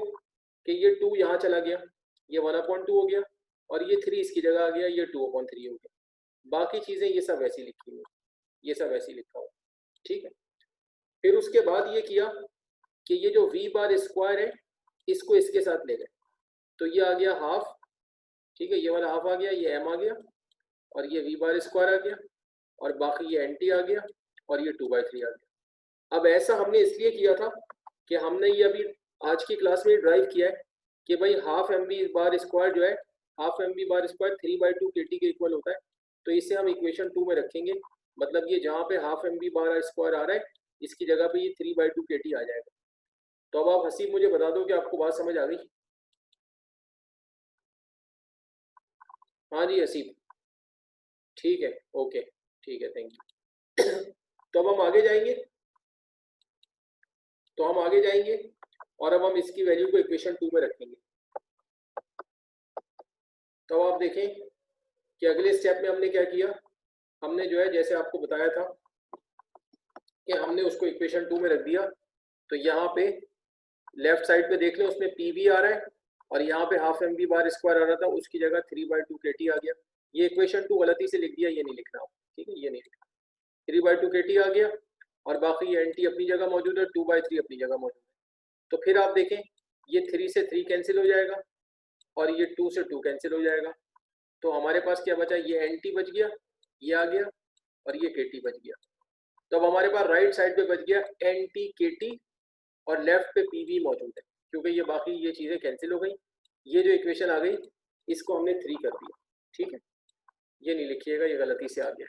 कि ये 2 यहाँ चला गया, ये 1/2 हो गया, और ये 3 इसकी जगह आ गया, ये 2/3 हो गया। बाकी चीजें ये सब वैसी लिखी हुई, ये सब ऐसी लिखा हुआ, ठीक है। फिर उसके बाद ये किया कि ये जो v बार स्क्वायर है इसको इसके साथ ले गए, तो ये आ गया हाफ, ठीक है, ये वाला हाफ आ गया, ये m आ गया, और ये v बार स्क्वायर आ गया, और बाकी ये nt आ गया, और ये 2/3 आ गया। अब ऐसा हमने इसलिए किया था कि हमने ये अभी आज की क्लास में ड्राइव किया है कि भाई half M B bar square जो है, half M B bar square 3/2 KT के इक्वल होता है। तो इसे हम इक्वेशन 2 में रखेंगे, मतलब ये जहाँ पे half M B bar square आ रहा है इसकी जगह पे ये 3/2 KT आ जाएगा। तो अब आप हसीब मुझे बता दो कि आपको बात समझ आ गई? हाँ जी हसीब, ठीक है, ओके, ठीक है, थैंक यू। तो अब हम आगे जाएंगे, तो हम आगे जाएंगे और अब हम इसकी वैल्यू को इक्वेशन 2 में रखेंगे। तो आप देखें कि अगले स्टेप में हमने क्या किया, हमने जो है जैसे आपको बताया था कि हमने उसको इक्वेशन 2 में रख दिया। तो यहाँ पे लेफ्ट साइड पे देख लें, उसमें पी वी आ रहा है, और यहाँ पे half M B bar square आ रहा था, उसकी जगह 3/2 KT आ गया। ये इक्वेशन 2 गलती से लिख दिया, ये नहीं लिखना, ठीक है, ये नहीं लिखना, 3/2 KT आ गया, और बाकी ये NT अपनी जगह मौजूद है, 2/3 अपनी जगह मौजूद है। तो फिर आप देखें ये 3 से 3 कैंसिल हो जाएगा, और ये 2 से 2 कैंसिल हो जाएगा। तो हमारे पास क्या बचा, ये NT बच गया, ये आ गया, और ये KT बच गया। तो अब हमारे पास राइट साइड पे बच गया NT KT, और लेफ्ट पे PV मौजूद है, क्योंकि ये बाकी ये चीजें कैंसिल हो गई। ये जो इक्वेशन आ गई इसको हमने 3 कर दिया, ठीक है, ये नहीं लिखिएगा, ये गलती से आ गया।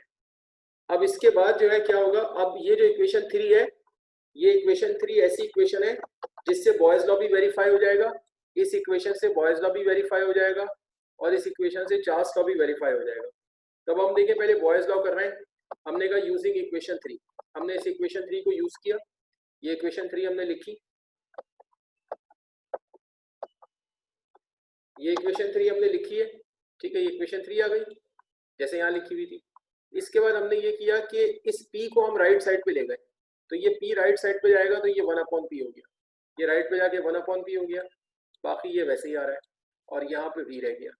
अब इसके बाद जो है क्या होगा, अब ये जो इक्वेशन 3 है, ये इक्वेशन 3 ऐसी इक्वेशन है जिससे बॉयज लॉ भी वेरीफाई हो जाएगा, इस इक्वेशन से बॉयज लॉ भी वेरीफाई हो जाएगा, और इस इक्वेशन से चार्ल्स लॉ भी वेरीफाई हो जाएगा। तब हम देखें, पहले बॉयज लॉ कर रहे हैं, हमने कहा यूजिंग इक्वेशन 3, हमने इस इक्वेशन 3 को यूज किया, ये इक्वेशन 3 हमने लिखी, ये इक्वेशन 3 हमने लिखी है, ठीक है, ये इक्वेशन 3 आ गई जैसे यहाँ लिखी हुई थी। इसके बाद हमने ये किया कि इस P को हम राइट साइड पे ले गए, तो ये P राइट साइड पे जाएगा तो ये 1/P हो गया, ये राइट पे जाके 1/P हो गया, बाकी ये वैसे ही आ रहा है, और यहाँ पे V रह गया।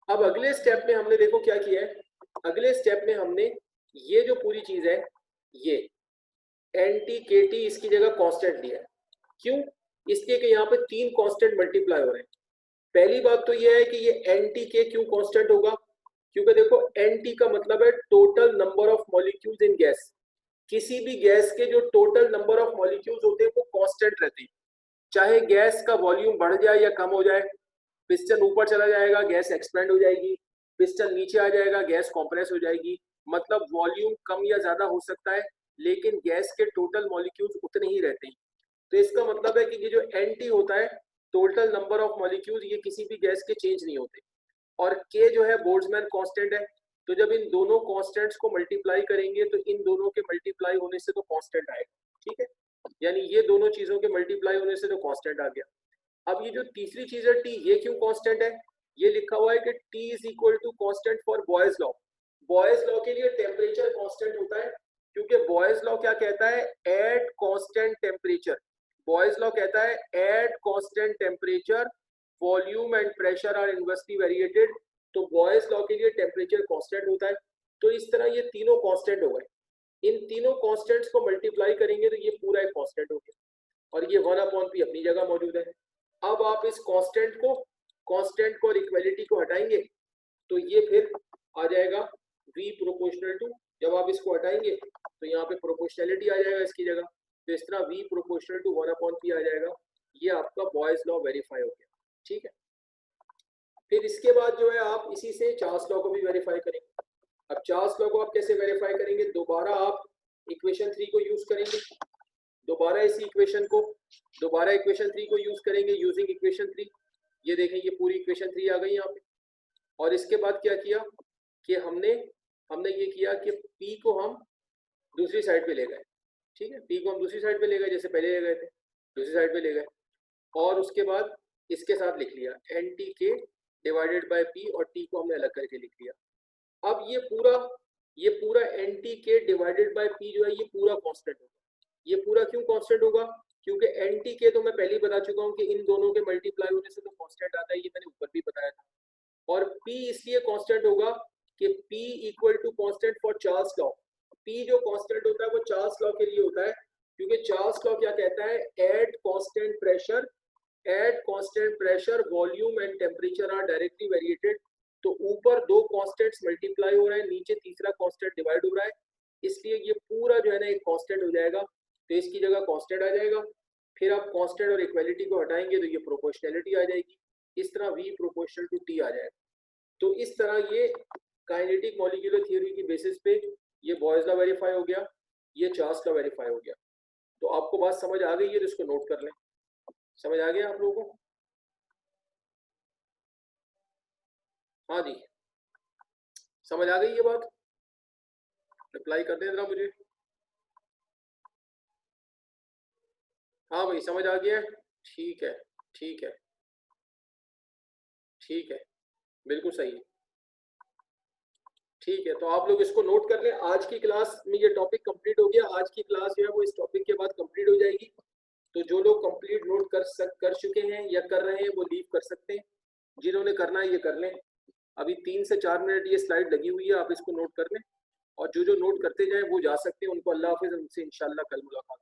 अब अगले स्टेप में हमने देखो क्या किया है, अगले स्टेप में हमने ये जो पूरी चीज है, ये NT KT इसकी जगह कांस्टेंट दिया है। क्यों? इसलिए कि यहाँ पे 3 कांस्टेंट मल्टीप्लाई हो रहे हैं। पहली बात तो ये है कि ये NTK क्यों कांस्टेंट होगा, क्योंकि देखो NT का मतलब है total number of molecules in gas. किसी भी गैस के जो टोटल नंबर ऑफ मॉलिक्यूल्स होते हैं वो कांस्टेंट रहते हैं, चाहे गैस का वॉल्यूम बढ़ जाए या कम हो जाए। पिस्टन ऊपर चला जाएगा, गैस एक्सपेंड हो जाएगी, पिस्टन नीचे आ जाएगा, गैस कंप्रेस हो जाएगी, मतलब वॉल्यूम कम या ज्यादा हो सकता है, लेकिन गैस के टोटल मॉलिक्यूल्स उतने ही रहते हैं। तो इसका मतलब है कि ये जो NT होता है, टोटल नंबर ऑफ मॉलिक्यूल्स, ये किसी भी गैस के चेंज नहीं होते, और K जो है बोल्ट्जमैन कांस्टेंट है। तो जब इन दोनों कांस्टेंट्स को मल्टीप्लाई करेंगे तो इन दोनों के मल्टीप्लाई होने से तो कांस्टेंट आएगा, ठीक है, यानी ये दोनों चीजों के मल्टीप्लाई होने से तो कांस्टेंट आ गया। अब ये जो तीसरी चीज है T, ये क्यों कांस्टेंट है, ये लिखा हुआ है कि T is equal to constant for Boyle's law. Boyle's law के लिए टेम्परेचर कांस्टेंट होता है, क्योंकि बॉयज लॉ क्या कहता है, at constant temperature. Boyle's law कहता है at constant temperature volume and pressure are inversely variated. तो बॉयज लॉ के लिए टेम्परेचर कांस्टेंट होता है। तो इस तरह ये तीनों कांस्टेंट हो गए, इन तीनों कांस्टेंट्स को मल्टीप्लाई करेंगे तो ये पूरा एक कांस्टेंट हो गया, और ये 1/p अपनी जगह मौजूद है। अब आप इस कांस्टेंट को और इक्वलिटी को हटाएंगे तो ये फिर आ जाएगा v प्रोपोर्शनल टू, जब आप इसको हटाएंगे तो यहाँ पे प्रोपोर्शनलिटी आ जाएगा इसकी जगह, तो इस तरह v प्रोपोर्शनल टू 1/p आ जाएगा। ये आपका बॉयज लॉ वेरीफाई हो गया, ठीक है। फिर इसके बाद जो है आप इसी से चार्ल्स लॉ को भी वेरीफाई करेंगे। अब चार्ल्स लॉ को आप कैसे वेरीफाई करेंगे, दोबारा आप इक्वेशन 3 को यूज करेंगे, दोबारा इक्वेशन 3 को यूज करेंगे यूजिंग इक्वेशन 3। ये देखें ये पूरी इक्वेशन 3 आ गई यहाँ पे। और इसके बाद क्या किया कि हमने ये किया कि P को हम दूसरी साइड पे ले गए, ठीक है, P को हम दूसरी साइड पे ले गए, जैसे पहले ले गए थे, दूसरी साइड पे ले गए, और उसके बाद इसके साथ लिख लिया NTK डिवाइडेड बाय P, और T को हमने अलग करके लिख लिया। अब ये पूरा NTK डिवाइडेड बाय P जो है ये पूरा कांस्टेंट होगा। ये पूरा क्यों कांस्टेंट होगा, क्योंकि NTK तो मैं पहले ही बता चुका हूँ कि इन दोनों के मल्टीप्लाई होने से तो कांस्टेंट आता है, ये मैंने ऊपर भी बताया था। और P इसलिए कांस्टेंट होगा कि P equal to constant for Charles law. P जो कांस्टेंट होता है वो चार्ल्स लॉ के लिए होता है, क्योंकि चार्ल्स लॉ क्या कहता है, at constant pressure volume and temperature are directly variated. तो ऊपर दो कांस्टेंट्स मल्टीप्लाई हो रहे हैं, नीचे तीसरा कांस्टेंट डिवाइड हो रहा है, इसलिए ये पूरा जो है ना एक कांस्टेंट हो जाएगा, तो इसकी जगह कांस्टेंट आ जाएगा। फिर आप कांस्टेंट और इक्वालिटी को हटाएंगे तो ये प्रोपोर्शनलिटी आ जाएगी, इस तरह v प्रोपोर्शनल टू t आ जाएगा। तो इस तरह ये काइनेटिक मॉलिक्यूलर थ्योरी की बेसिस पे ये बॉयज लॉ वेरीफाई हो गया, ये चार्ल्स लॉ वेरीफाई हो गया। तो आपको बात समझ आ गई है तो इसको नोट कर लें। समझ आ गया आप लोगों को? हाँ जी, समझ आ गई ये बात? रिप्लाई कर दें जरा मुझे। हाँ भाई समझ आ गया है, ठीक है, ठीक है, ठीक है, बिल्कुल सही है, ठीक है। तो आप लोग इसको नोट कर लें। आज की क्लास में ये टॉपिक कंप्लीट हो गया, आज की क्लास जो है वो इस टॉपिक के बाद कंप्लीट हो जाएगी। तो जो लोग कंप्लीट नोट कर चुके हैं या कर रहे हैं वो लीव कर सकते हैं, जिन्होंने करना है ये कर लें। अभी 3 से 4 मिनट ये स्लाइड लगी हुई है, आप इसको नोट कर लें, और जो जो नोट करते जाएं वो जा सकते हैं। उनको अल्लाह हाफिज़, उनसे इंशाल्लाह कल मुलाकात होगी।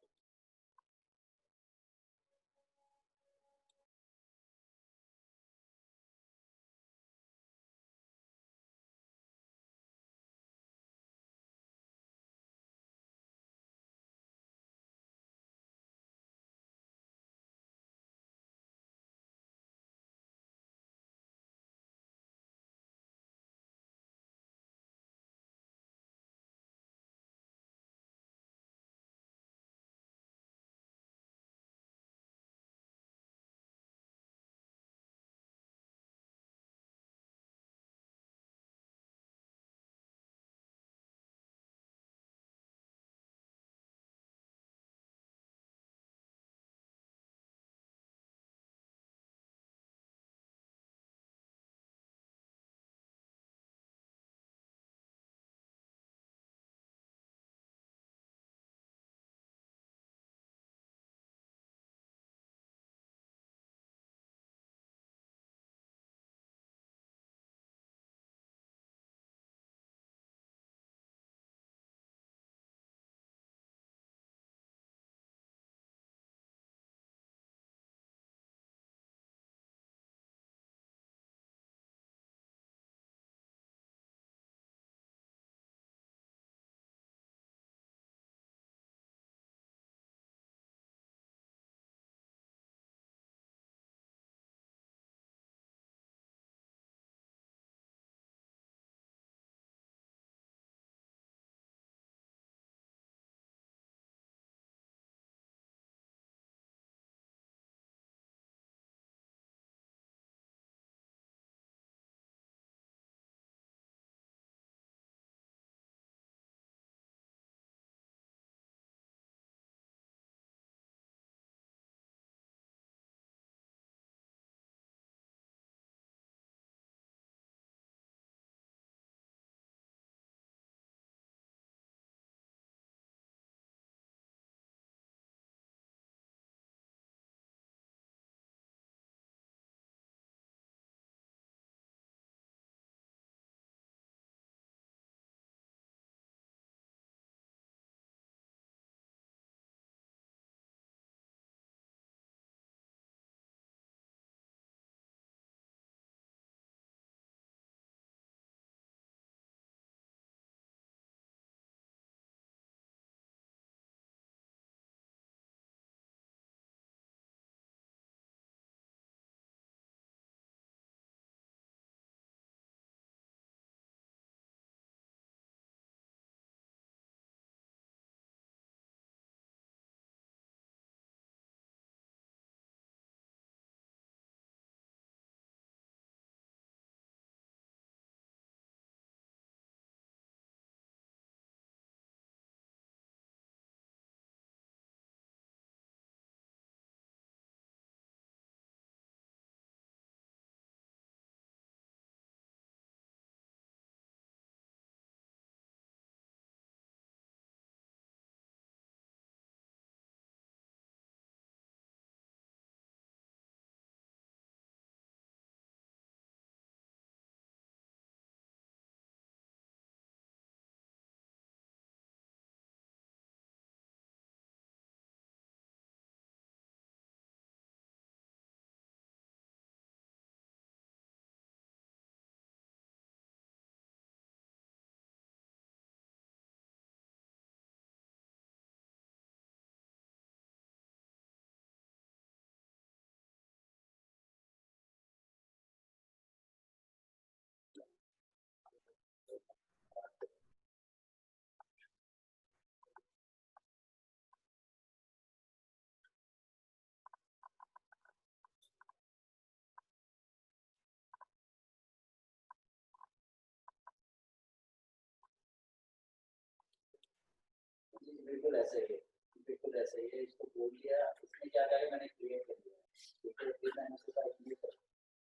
बिल्कुल ऐसे ही है, बिल्कुल ऐसे ही है। इसको बोल दिया, इसने क्या कहा, मैंने क्रिएट कर दिया, फिर मैंने उसको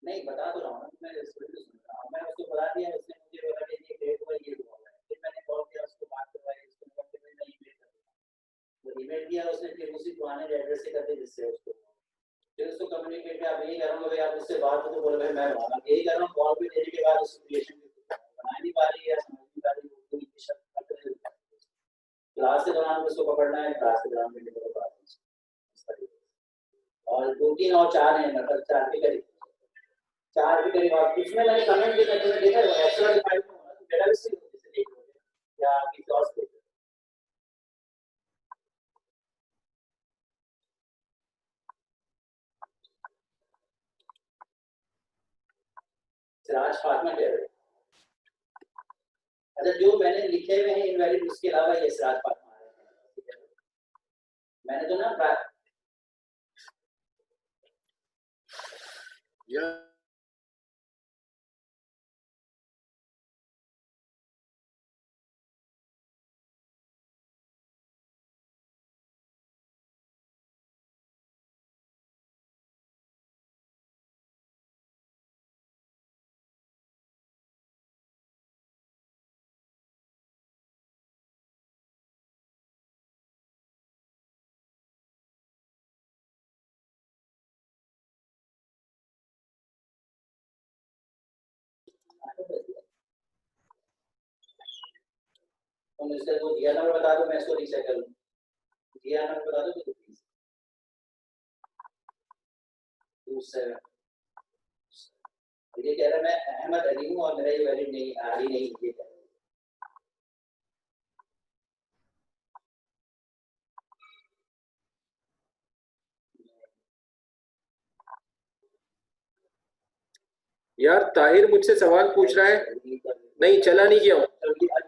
नहीं बता तो रहा हूँ ना, मैं स्टोरी तो सुन रहा हूँ, मैं उसको बता दिया, उसने मुझे बोला कि ये क्रिएट हुआ, ये हुआ है। फिर मैंने कॉल किया उसको, बात करवाई, उसको बोला कि मैं ईमेल कर दूंगा, वो ईमेल किया उसने, फिर उसी पुराने एड्रेस से कर दिया जिससे उसको, फिर उसको कम्युनिकेट किया, आप यही करूँगा भाई, आप उससे बात तो बोले भाई मैं वहाँ यही कर रहा हूँ, कॉल पे देने के बाद उस सिचुएशन बना नहीं पा रही है, समझ नहीं पा रही है, क्लास के दौरान उसको पकड़ना है, क्लास के दौरान भी पकड़ और 2-3 और 4 हैं, मतलब 4 के करीब, 4 के करीब। आप उसमें मैंने कमेंट देखा, तुमने देखा है एक्स्ट्रा फाइल में होना, तो मेरा भी सिर्फ जैसे देख लो या किसी और से सिराज फातिमा कह रहे, अच्छा जो मैंने लिखे हुए हैं इनवैलिड, उसके अलावा ये सिराज फातिमा आ रहे हैं, मैंने तो ना तुम इसका वो दिया नंबर बता दो, मैं इसको रीसेट कर लूँ, दिया नंबर बता दो तो प्लीज 27, ये कह रहा है मैं अहमद अली हूँ और मेरा ये वैलिड नहीं, अली नहीं, ये कह रहा है। यार ताहिर मुझसे सवाल पूछ रहा है, नहीं चला नहीं गया हूँ,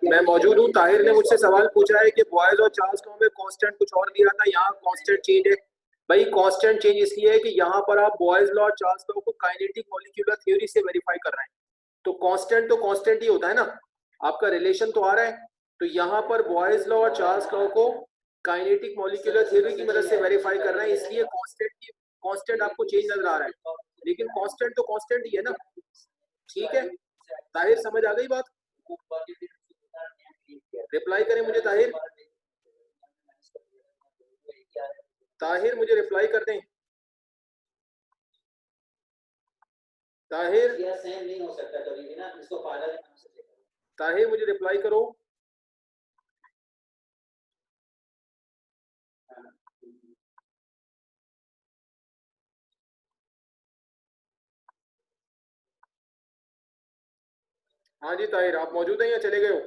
मैं मौजूद हूँ। ताहिर ने मुझसे सवाल पूछा है कि बॉयज और चार्ल्स लॉ में कांस्टेंट कुछ और दिया था, यहाँ कांस्टेंट चेंज है। भाई कांस्टेंट चेंज इसलिए है कि यहाँ पर आप बॉयज लॉ और चार्ल्स लॉ को काइनेटिक मॉलिक्यूलर थ्योरी से वेरीफाई कर रहे हैं, तो कांस्टेंट ही होता है ना, आपका रिलेशन तो आ रहा है। तो यहाँ पर बॉयज लॉ और चार्ल्स लॉ को काइनेटिक मॉलिक्यूलर थ्योरी की मदद से वेरीफाई कर रहे हैं, इसलिए कांस्टेंट आपको चेंज नजर आ रहा है, लेकिन कांस्टेंट तो कांस्टेंट ही है ना। ठीक है ताहिर, समझ आ गई बात? रिप्लाई करें मुझे ताहिर, ताहिर मुझे रिप्लाई कर दें, ताहिर सेम नहीं हो सकता कभी भी ना, इसको पागल नाम से देखो, ताहिर मुझे रिप्लाई करो। हाँ जी ताहिर, आप मौजूद हैं या चले गए हो?